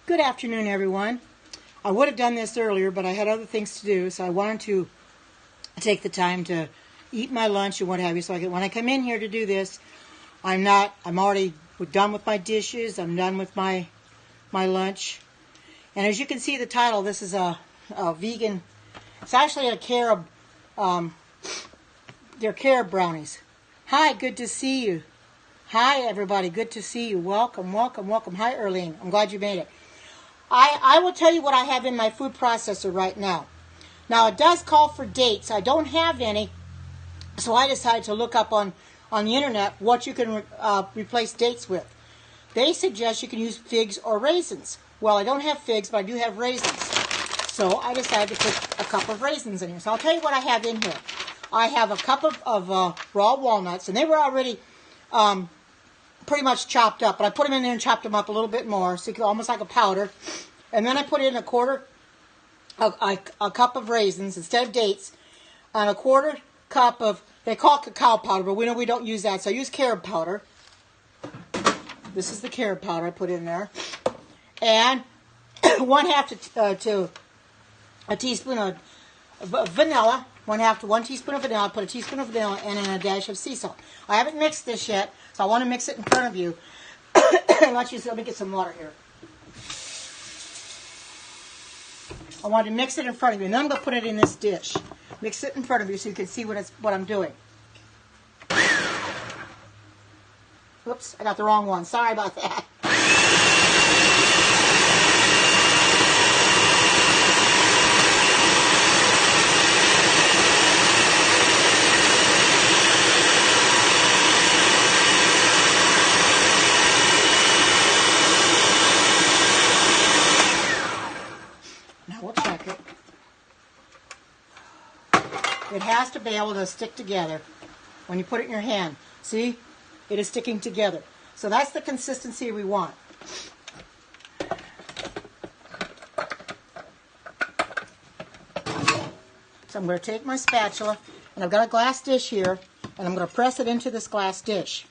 Good afternoon, everyone. I would have done this earlier, but I had other things to do, so I wanted to take the time to eat my lunch and what have you. So when I come in here to do this, I'm already done with my dishes. I'm done with my lunch. And as you can see the title, this is a vegan. It's actually a carob. They're carob brownies. Hi, good to see you. Hi, everybody. Good to see you. Welcome, welcome, welcome. Hi, Erlene. I'm glad you made it. I will tell you what I have in my food processor right now. Now, it does call for dates. I don't have any, so I decided to look up on the internet what you can replace dates with. They suggest you can use figs or raisins. Well, I don't have figs, but I do have raisins. So I decided to put a cup of raisins in here. So I'll tell you what I have in here. I have a cup of raw walnuts, and they were already pretty much chopped up, but I put them in there and chopped them up a little bit more, so you can, almost like a powder. And then I put in a cup of raisins instead of dates, and a quarter cup of, they call it cacao powder, but we know we don't use that, so I use carob powder. This is the carob powder I put in there. And 1/2 to a teaspoon of vanilla. 1/2 to 1 teaspoon of vanilla. I put a teaspoon of vanilla and a dash of sea salt. I haven't mixed this yet, so I want to mix it in front of you. Let me get some water here. I want to mix it in front of you, and then I'm going to put it in this dish. Mix it in front of you so you can see what I'm doing. Oops, I got the wrong one. Sorry about that. Now we'll check it. It has to be able to stick together when you put it in your hand. See? It is sticking together. So that's the consistency we want. So I'm going to take my spatula, and I've got a glass dish here, and I'm going to press it into this glass dish.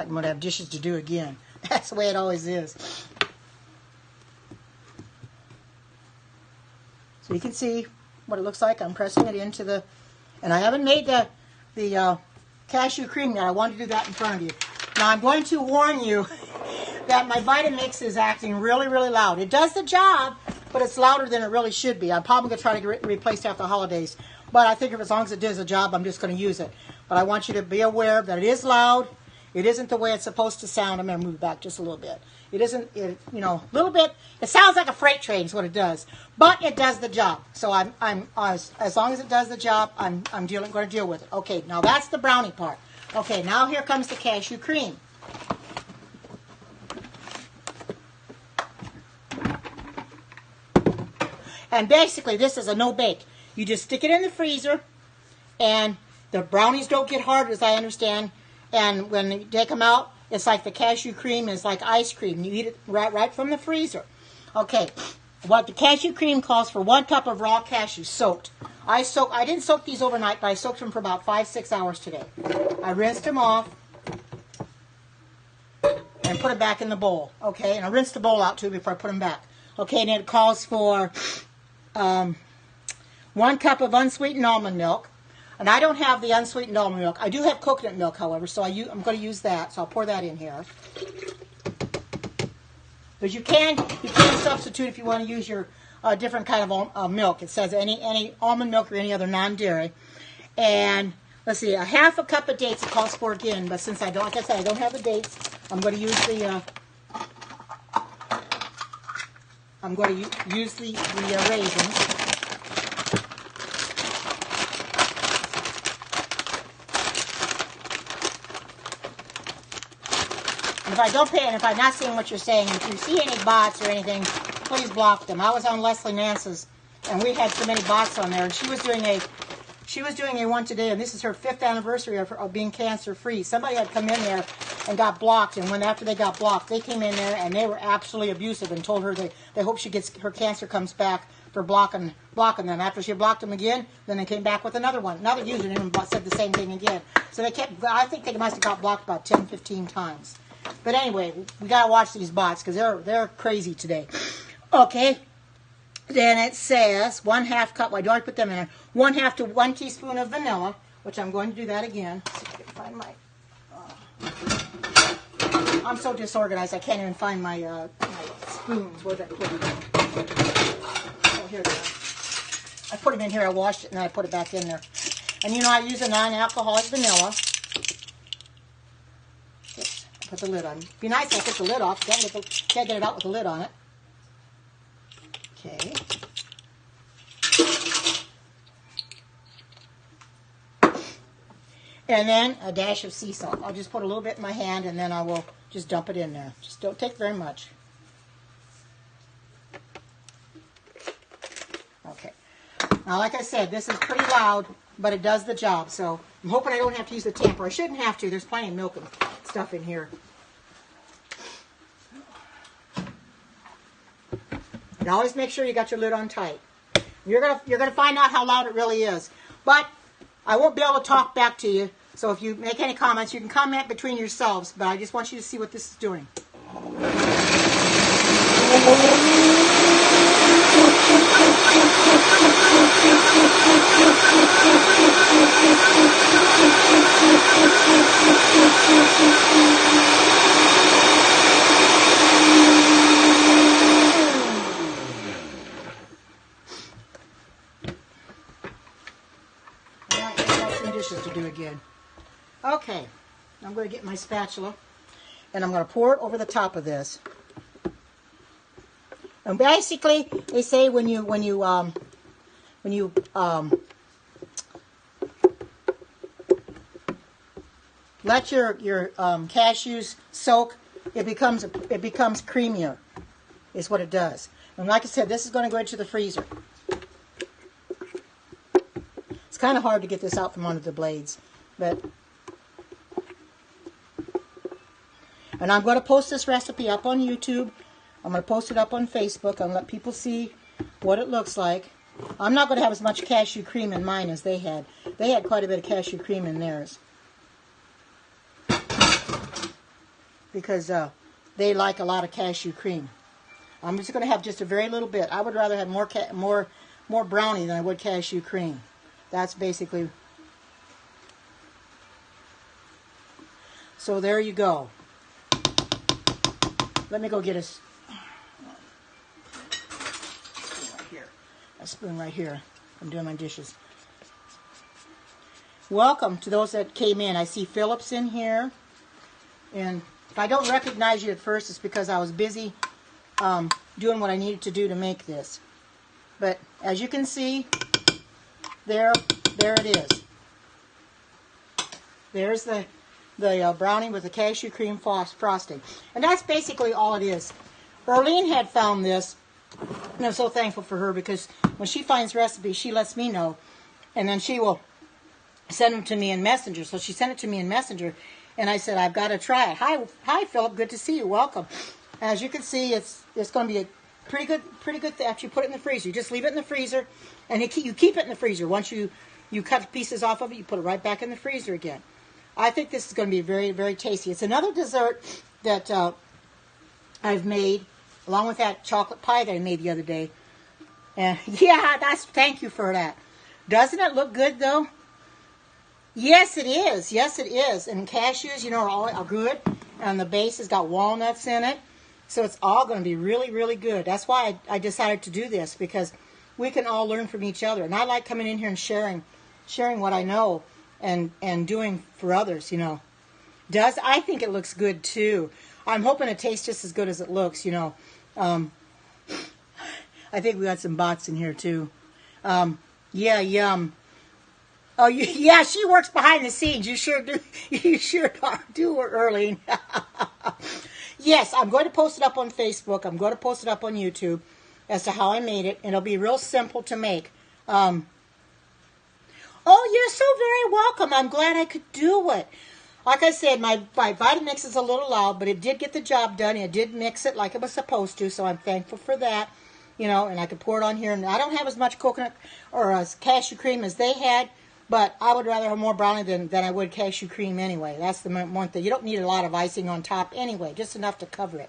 I'm going to have dishes to do again. That's the way it always is. So you can see what it looks like. I'm pressing it into the, and I haven't made the cashew cream yet. I want to do that in front of you. Now I'm going to warn you that my Vitamix is acting really, really loud. It does the job, but it's louder than it really should be. I'm probably going to try to replace it after the holidays, but I think if as long as it does the job, I'm just going to use it. But I want you to be aware that it is loud. It isn't the way it's supposed to sound. I'm going to move back just a little bit. It isn't, a little bit. It sounds like a freight train is what it does, but it does the job. So as long as it does the job, I'm going to deal with it. Okay, now that's the brownie part. Okay, now here comes the cashew cream. And basically, this is a no bake. You just stick it in the freezer, and the brownies don't get hard, as I understand. And when you take them out, it's like the cashew cream is like ice cream. You eat it right from the freezer. Okay, what the cashew cream calls for 1 cup of raw cashews soaked. I didn't soak these overnight, but I soaked them for about 5-6 hours today. I rinsed them off and put them back in the bowl. Okay, and I rinsed the bowl out too before I put them back. Okay, and it calls for 1 cup of unsweetened almond milk. And I don't have the unsweetened almond milk. I do have coconut milk, however, so I'm going to use that. So I'll pour that in here. But you can substitute if you want to use your different kind of milk. It says any almond milk or any other non-dairy. And let's see, 1/2 cup of dates it calls for again. But since like I said, I don't have the dates, I'm going to use the raisins. If I'm not seeing what you're saying, if you see any bots or anything, please block them. I was on Leslie Nance's, and we had so many bots on there, and she was doing a one today, and this is her 5th anniversary of being cancer-free. Somebody had come in there and got blocked. And after they got blocked, they came in there and they were absolutely abusive and told her they hope her cancer comes back for blocking them. After she blocked them again, then they came back with another one. Another username said the same thing again. So they kept. I think they must have got blocked about 10, 15 times. But anyway, we gotta watch these bots because they're crazy today. Okay. Then it says 1/2 cup. Why do I put them in there? 1/2 to 1 teaspoon of vanilla, which I'm going to do that again. Let's see if I can find my. I'm so disorganized. I can't even find my spoons. Where did I put them? Oh, here they are. I put them in here. I washed it and then I put it back in there. And you know I use a non-alcoholic vanilla. Oops, I put the lid on. It'd be nice if I took the lid off. Can't get it out with the lid on it. Okay. And then a dash of sea salt. I'll just put a little bit in my hand and then I will just dump it in there. Just don't take very much. Okay. Now, like I said, this is pretty loud, but it does the job. So I'm hoping I don't have to use the tamper. I shouldn't have to. There's plenty of milk and stuff in here. And always make sure you got your lid on tight. You're gonna find out how loud it really is. But I won't be able to talk back to you. So if you make any comments, you can comment between yourselves. But I just want you to see what this is doing. Dishes to do again. Okay, I'm going to get my spatula and I'm going to pour it over the top of this. And basically, they say when you let your cashews soak, it becomes creamier. Is what it does. And like I said, this is going to go into the freezer. Kind of hard to get this out from under the blades, and I'm going to post this recipe up on YouTube. I'm going to post it up on Facebook and let people see what it looks like. I'm not going to have as much cashew cream in mine as they had. They had quite a bit of cashew cream in theirs because they like a lot of cashew cream. I'm just going to have just a very little bit. I would rather have more brownie than I would cashew cream. That's basically, so there you go. Let me go get a spoon right here. I'm doing my dishes. Welcome to those that came in. I see Phillips in here. And if I don't recognize you at first, it's because I was busy doing what I needed to do to make this. But as you can see, there it is. There's the brownie with the cashew cream frosting. And that's basically all it is. Earlene had found this, and I'm so thankful for her because when she finds recipes, she lets me know, and then she will send them to me in Messenger. So she sent it to me in Messenger, and I said, I've got to try it. Hi, Philip. Good to see you. Welcome. As you can see, it's going to be a pretty good after you put it in the freezer. You just leave it in the freezer, and you keep it in the freezer. Once you cut pieces off of it, you put it right back in the freezer again. I think this is going to be very, very tasty. It's another dessert that I've made, along with that chocolate pie that I made the other day. And yeah, thank you for that. Doesn't it look good, though? Yes, it is. Yes, it is. And cashews, you know, are good. And the base has got walnuts in it. So it's all going to be really, really good. That's why I decided to do this, because we can all learn from each other. And I like coming in here and sharing what I know and doing for others, you know. I think it looks good, too. I'm hoping it tastes just as good as it looks, you know. I think we got some bots in here, too. Yeah, yum. Oh, yeah, she works behind the scenes. You sure do. You sure do, Earlene. Yes, I'm going to post it up on Facebook. I'm going to post it up on YouTube as to how I made it. And it'll be real simple to make. Oh, you're so very welcome. I'm glad I could do it. like I said, my Vitamix is a little loud, but it did get the job done. It did mix it like it was supposed to, so I'm thankful for that. You know, and I could pour it on here. And I don't have as much coconut or cashew cream as they had, but I would rather have more brownie than I would cashew cream anyway. That's the one thing. You don't need a lot of icing on top anyway, just enough to cover it.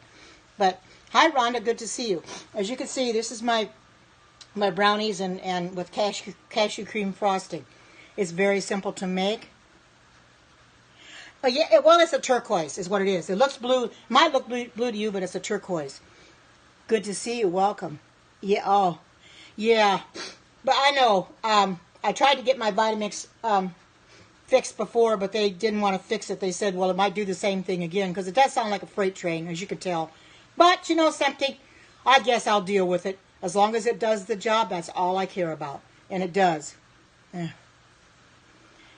But hi, Rhonda, good to see you. As you can see, this is my brownies and with cashew cream frosting. It's very simple to make. But yeah, well, it's a turquoise is what it is. It looks blue. Might look blue to you, but it's a turquoise. Good to see you. Welcome. Yeah. Oh, yeah. But I know. I tried to get my Vitamix fixed before, but they didn't want to fix it. They said, well, it might do the same thing again, because it does sound like a freight train, as you can tell. But, you know something? I guess I'll deal with it. As long as it does the job, that's all I care about. And it does.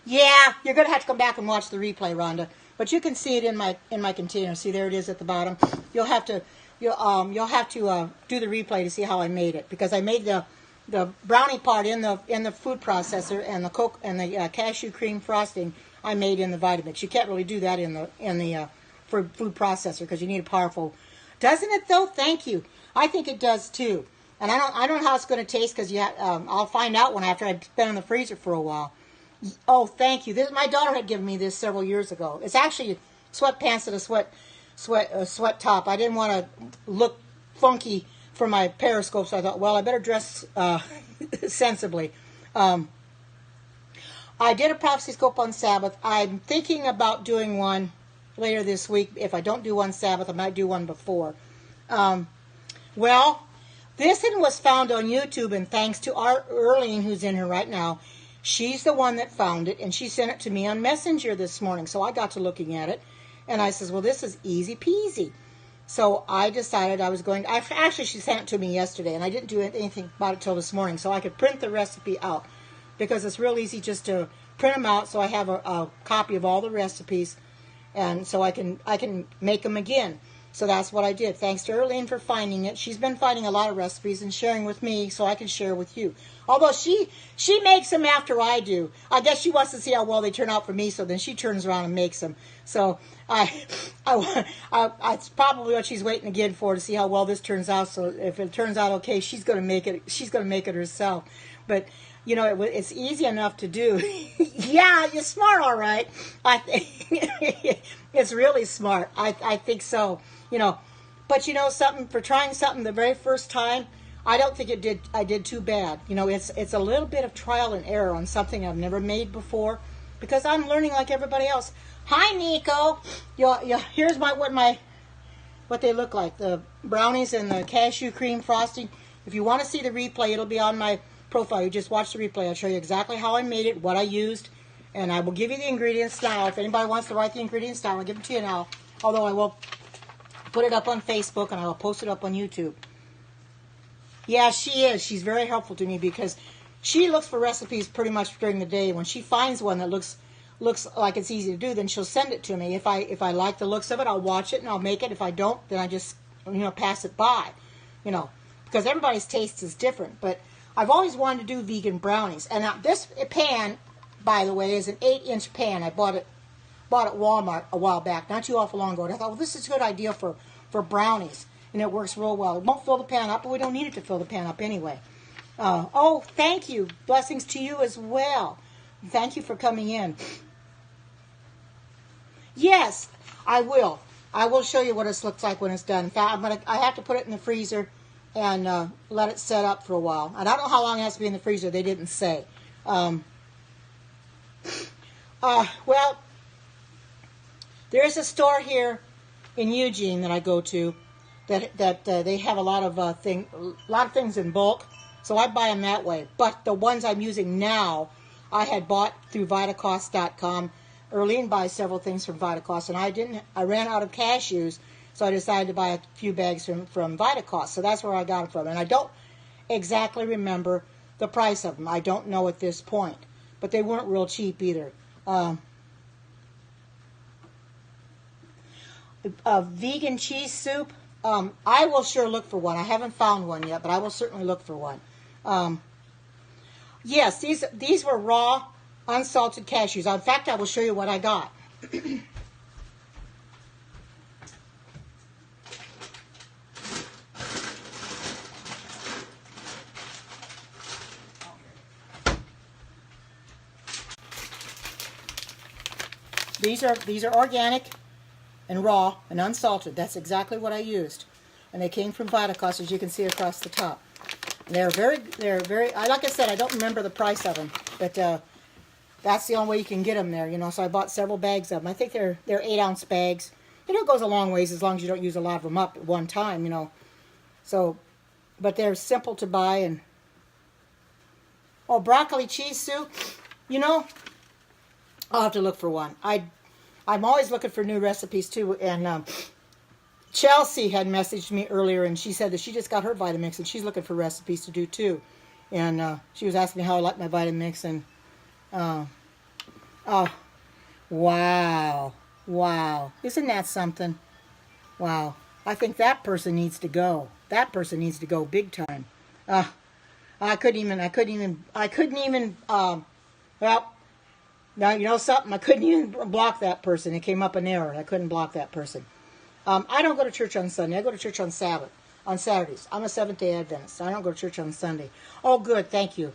Yeah, you're going to have to come back and watch the replay, Rhonda. But you can see it in my container. See, there it is at the bottom. You'll have to do the replay to see how I made it, because I made the brownie part in the food processor, and the cashew cream frosting I made in the Vitamix. You can't really do that in the food processor, because you need a powerful. Doesn't it though? Thank you. I think it does too. And I don't know how it's going to taste, because I'll find out after I've been in the freezer for a while. Oh, thank you. My daughter had given me this several years ago. It's actually sweatpants and a sweat top. I didn't want to look funky for my Periscope, so I thought, well, I better dress sensibly. I did a prophecy scope on Sabbath. I'm thinking about doing one later this week. If I don't do one Sabbath, I might do one before. Well, this one was found on YouTube, and thanks to our Earlene, who's in here right now. She's the one that found it, and she sent it to me on Messenger this morning, so I got to looking at it, and I says, well, this is easy peasy. So I decided I was going. Actually, she sent it to me yesterday, and I didn't do anything about it till this morning, so I could print the recipe out, because it's real easy just to print them out, so I have a copy of all the recipes, and so I can make them again. So that's what I did. Thanks to Earlene for finding it. She's been finding a lot of recipes and sharing with me, so I can share with you. Although she makes them after I do. I guess she wants to see how well they turn out for me, so then she turns around and makes them. So it's probably what she's waiting again for, to see how well this turns out. So if it turns out okay, she's going to make it. She's going to make it herself. But you know, it's easy enough to do. Yeah, you're smart, all right. I think it's really smart. I think so. You know, but you know something, for trying something the very first time, I don't think I did too bad. You know, it's a little bit of trial and error on something I've never made before, because I'm learning like everybody else. Hi, Nico. Here's what they look like, the brownies and the cashew cream frosting. If you want to see the replay, it'll be on my profile. You just watch the replay. I'll show you exactly how I made it, what I used, and I will give you the ingredients now. If anybody wants to write the ingredients down, I'll give them to you now. Although I will put it up on Facebook, and I will post it up on YouTube. Yeah, she is. She's very helpful to me, because she looks for recipes pretty much during the day. When she finds one that looks like it's easy to do, then she'll send it to me. If I like the looks of it, I'll watch it and I'll make it. If I don't, then I just pass it by. Because everybody's taste is different. But I've always wanted to do vegan brownies. And now this pan, by the way, is an 8-inch pan. I bought it at Walmart a while back, not too awful long ago. And I thought, well, this is a good idea for brownies, and it works real well. It won't fill the pan up, but we don't need it to fill the pan up anyway. Oh, thank you. Blessings to you as well. Thank you for coming in. Yes, I will. I will show you what it looks like when it's done. In fact, I have to put it in the freezer and let it set up for a while. And I don't know how long it has to be in the freezer. They didn't say. Well, there's a store here in Eugene that I go to that they have a lot of things in bulk, so I buy them that way. But the ones I'm using now, I had bought through Vitacost.com. Earlene buys several things from Vitacost, and I ran out of cashews, so I decided to buy a few bags from Vitacost. So that's where I got them from, and I don't exactly remember the price of them. I don't know at this point, but they weren't real cheap either. Vegan cheese soup. I will sure look for one. I haven't found one yet, but I will certainly look for one. Yes, these were raw, unsalted cashews. In fact, I will show you what I got. These are organic and raw and unsalted. That's exactly what I used. And they came from Vitacost, as you can see across the top. They're very, like I said, I don't remember the price of them, but that's the only way you can get them there, you know. So I bought several bags of them. I think they're 8-ounce bags. You know, it goes a long ways as long as you don't use a lot of them up at one time, you know. So, but they're simple to buy. And oh, broccoli cheese soup, you know, I'll have to look for one. I'm always looking for new recipes too. And Chelsea had messaged me earlier, and she said that she just got her Vitamix, and she's looking for recipes to do too. And she was asking me how I like my Vitamix, and oh, wow, isn't that something? Wow, I think that person needs to go. That person needs to go big time. I couldn't even. Well, now you know something. I couldn't even block that person. It came up an error. I couldn't block that person. I don't go to church on Sunday. I go to church on Saturdays. I'm a Seventh-day Adventist. I don't go to church on Sunday. Oh, good. Thank you.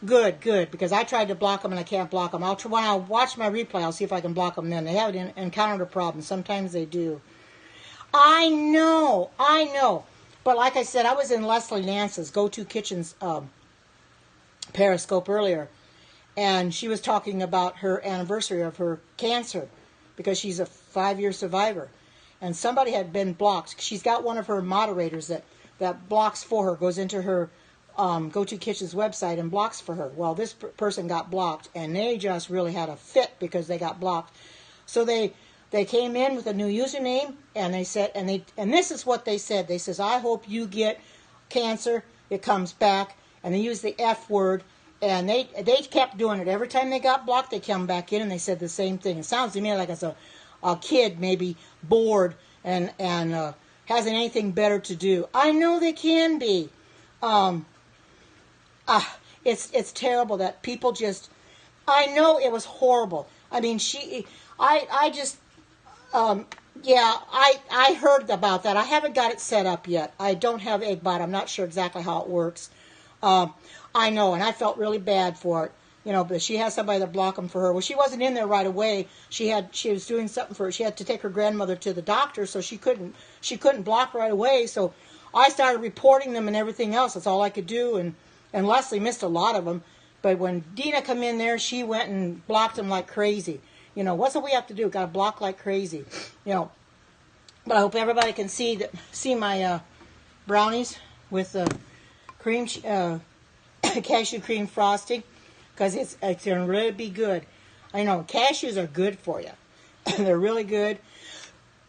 Good. Because I tried to block them and I can't block them. When I watch my replay, I'll see if I can block them then. They haven't encountered a problem. Sometimes they do. I know. But like I said, I was in Leslie Nance's Go-To Kitchens Periscope earlier. And she was talking about her anniversary of her cancer because she's a 5-year survivor. And somebody had been blocked. She's got one of her moderators that blocks for her, goes into her Go-To Kitchen's website and blocks for her. Well, this person got blocked, and they just really had a fit because they got blocked. So they came in with a new username, and they said, and this is what they said. They says, I hope you get cancer. It comes back, and they used the F word. And they kept doing it. Every time they got blocked, they come back in and they said the same thing. It sounds to me like it's a kid maybe bored and hasn't anything better to do. I know they can be. It's terrible that people just. I know it was horrible. I mean, I heard about that. I haven't got it set up yet. I don't have Eggbot. I'm not sure exactly how it works. I know, and I felt really bad for it, you know. But she has somebody to block them for her. Well, she wasn't in there right away. She was doing something for her. She had to take her grandmother to the doctor, so she couldn't block right away. So I started reporting them and everything else. That's all I could do, and Leslie missed a lot of them. But when Dina come in there, she went and blocked them like crazy. You know, what's what we have to do? Got to block like crazy, you know. But I hope everybody can see my brownies with the cream. Cashew cream frosting, because it's going to really be good. I know cashews are good for you. They're really good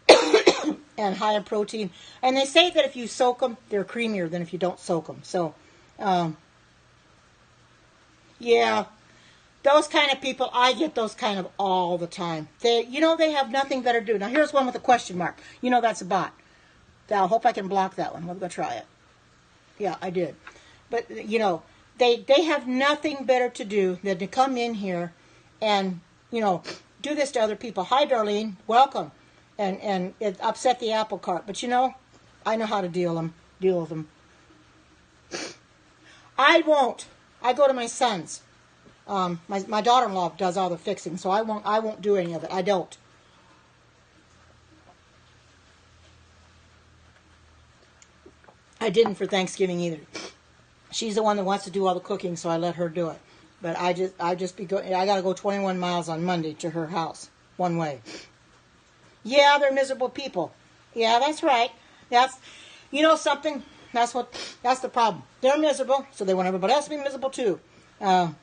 and high in protein. And they say that if you soak them, they're creamier than if you don't soak them. So, yeah, those kind of people, I get those kind of all the time. They have nothing better to do. Now, here's one with a question mark. You know that's a bot. I hope I can block that one. I'm going to try it. Yeah, I did. But, you know, They have nothing better to do than to come in here and, you know, do this to other people. Hi, Darlene. Welcome. And it upset the apple cart. But, you know, I know how to deal with them. I won't. I go to my sons. My daughter-in-law does all the fixing, so I won't do any of it. I don't. I didn't for Thanksgiving either. She's the one that wants to do all the cooking, so I let her do it. But I got to go 21 miles on Monday to her house, one way. Yeah, they're miserable people. Yeah, that's right. You know something? That's the problem. They're miserable, so they want everybody else to be miserable too. And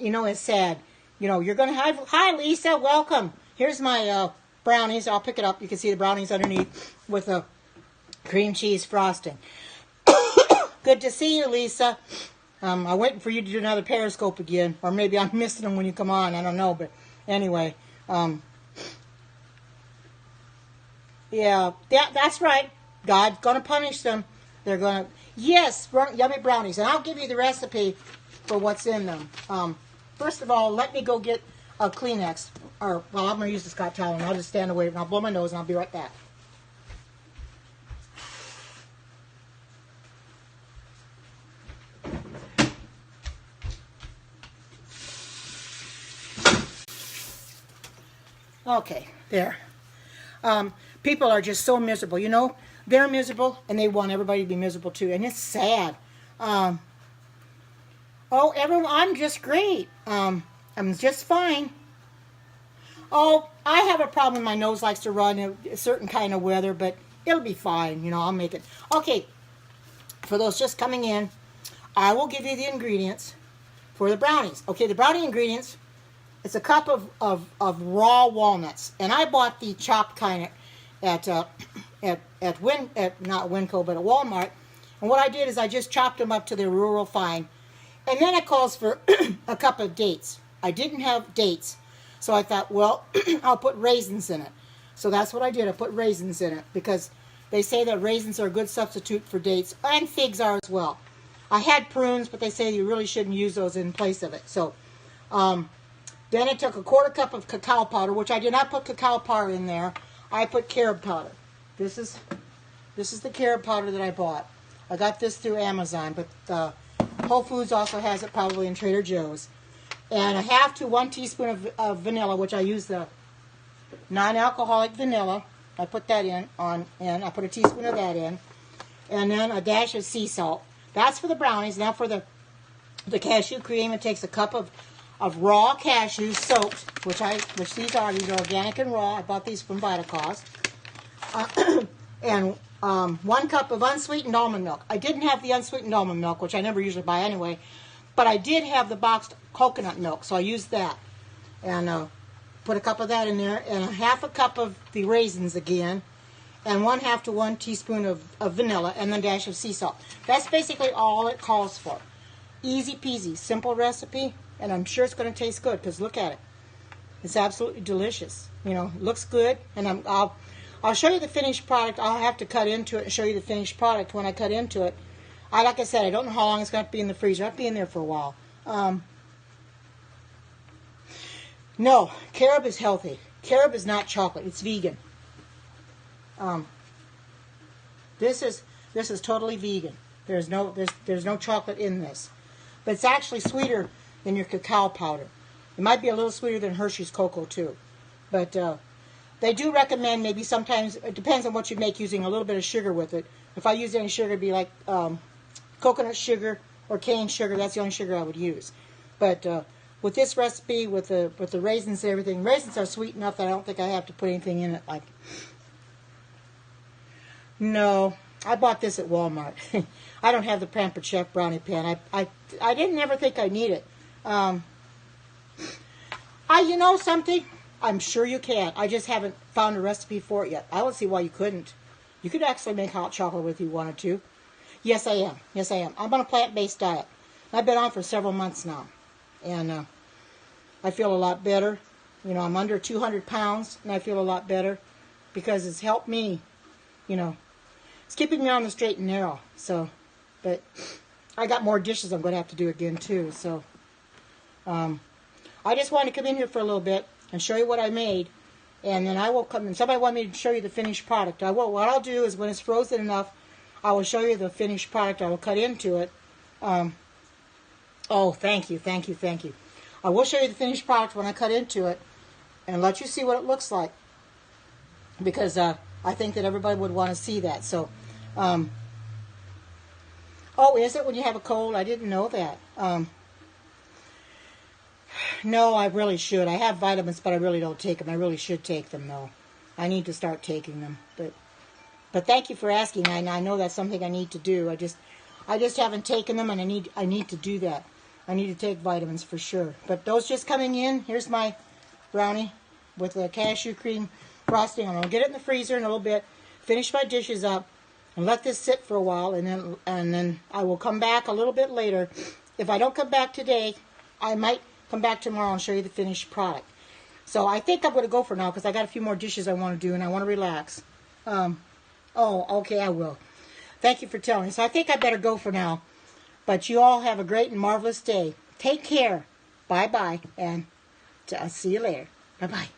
you know, it's sad. You know, you're going to have, hi Lisa, welcome. Here's my brownies. I'll pick it up. You can see the brownies underneath with a cream cheese frosting. Good to see you, Lisa. I'm waiting for you to do another Periscope again. Or maybe I'm missing them when you come on. I don't know. But anyway. Yeah, that's right. God's going to punish them. They're going to... Yes, yummy brownies. And I'll give you the recipe for what's in them. First of all, let me go get a Kleenex. I'm going to use the Scott towel. And I'll just stand away and I'll blow my nose and I'll be right back. Okay, there. People are just so miserable. You know, they're miserable, and they want everybody to be miserable too, and it's sad. Oh, everyone, I'm just great. I'm just fine. Oh, I have a problem. My nose likes to run in a certain kind of weather, but it'll be fine. You know, I'll make it. Okay, for those just coming in, I will give you the ingredients for the brownies. Okay, the brownie ingredients, it's a cup of raw walnuts. And I bought the chopped kind at not Winco, but at Walmart. And what I did is I just chopped them up to their rural fine. And then it calls for a cup of dates. I didn't have dates. So I thought, well, I'll put raisins in it. So that's what I did. I put raisins in it because they say that raisins are a good substitute for dates, and figs are as well. I had prunes, but they say you really shouldn't use those in place of it. So then I took a quarter cup of cacao powder, which I did not put cacao powder in there. I put carob powder. This is the carob powder that I bought. I got this through Amazon, but Whole Foods also has it probably in Trader Joe's. And a half to 1 teaspoon of vanilla, which I use the non-alcoholic vanilla. I put that in. I put a teaspoon of that in. And then a dash of sea salt. That's for the brownies. Now for the cashew cream, it takes a cup of raw cashews soaked, which these are organic and raw. I bought these from Vitacost. And 1 cup of unsweetened almond milk. I didn't have the unsweetened almond milk, which I never usually buy anyway. But I did have the boxed coconut milk, so I used that. And put a cup of that in there, and a half a cup of the raisins again, and 1/2 to 1 teaspoon of vanilla, and then a dash of sea salt. That's basically all it calls for. Easy peasy, simple recipe, and I'm sure it's going to taste good, because look at it. It's absolutely delicious. You know, it looks good, and I'll show you the finished product. I'll have to cut into it and show you the finished product when I cut into it. Like I said, I don't know how long it's going to be in the freezer. I'll be in there for a while. No, carob is healthy. Carob is not chocolate. It's vegan. This is totally vegan. There's no chocolate in this, but it's actually sweeter than your cacao powder. It might be a little sweeter than Hershey's cocoa too, but they do recommend maybe sometimes. It depends on what you make, using a little bit of sugar with it. If I use any sugar, it'd be like coconut sugar or cane sugar. That's the only sugar I would use. But with this recipe, with the raisins and everything, raisins are sweet enough that I don't think I have to put anything in it. Like, no, I bought this at Walmart. I don't have the Pampered Chef brownie pan. I didn't ever think I need it. You know something? I'm sure you can. I just haven't found a recipe for it yet. I don't see why you couldn't. You could actually make hot chocolate if you wanted to. Yes, I am. Yes, I am. I'm on a plant-based diet. I've been on for several months now. And I feel a lot better. You know, I'm under 200 pounds, and I feel a lot better because it's helped me, you know. It's keeping me on the straight and narrow. So, but I got more dishes I'm going to have to do again, too. So, I just wanted to come in here for a little bit and show you what I made. And then I will come, and somebody wanted me to show you the finished product. I will. What I'll do is when it's frozen enough, I will show you the finished product. I will cut into it. Oh, thank you, thank you, thank you. I will show you the finished product when I cut into it and let you see what it looks like, because I think that everybody would want to see that. So, oh, is it when you have a cold? I didn't know that. No, I really should. I have vitamins, but I really don't take them. I really should take them, though. I need to start taking them. But thank you for asking. I know that's something I need to do. I just haven't taken them, and I need to do that. I need to take vitamins for sure. But those just coming in. Here's my brownie with the cashew cream frosting. I'm gonna get it in the freezer in a little bit. Finish my dishes up and let this sit for a while, and then I will come back a little bit later. If I don't come back today, I might come back tomorrow and show you the finished product. So I think I'm going to go for now because I got a few more dishes I want to do and I want to relax. Oh, okay, I will. Thank you for telling me. So I think I better go for now. But you all have a great and marvelous day. Take care. Bye-bye. And I'll see you later. Bye-bye.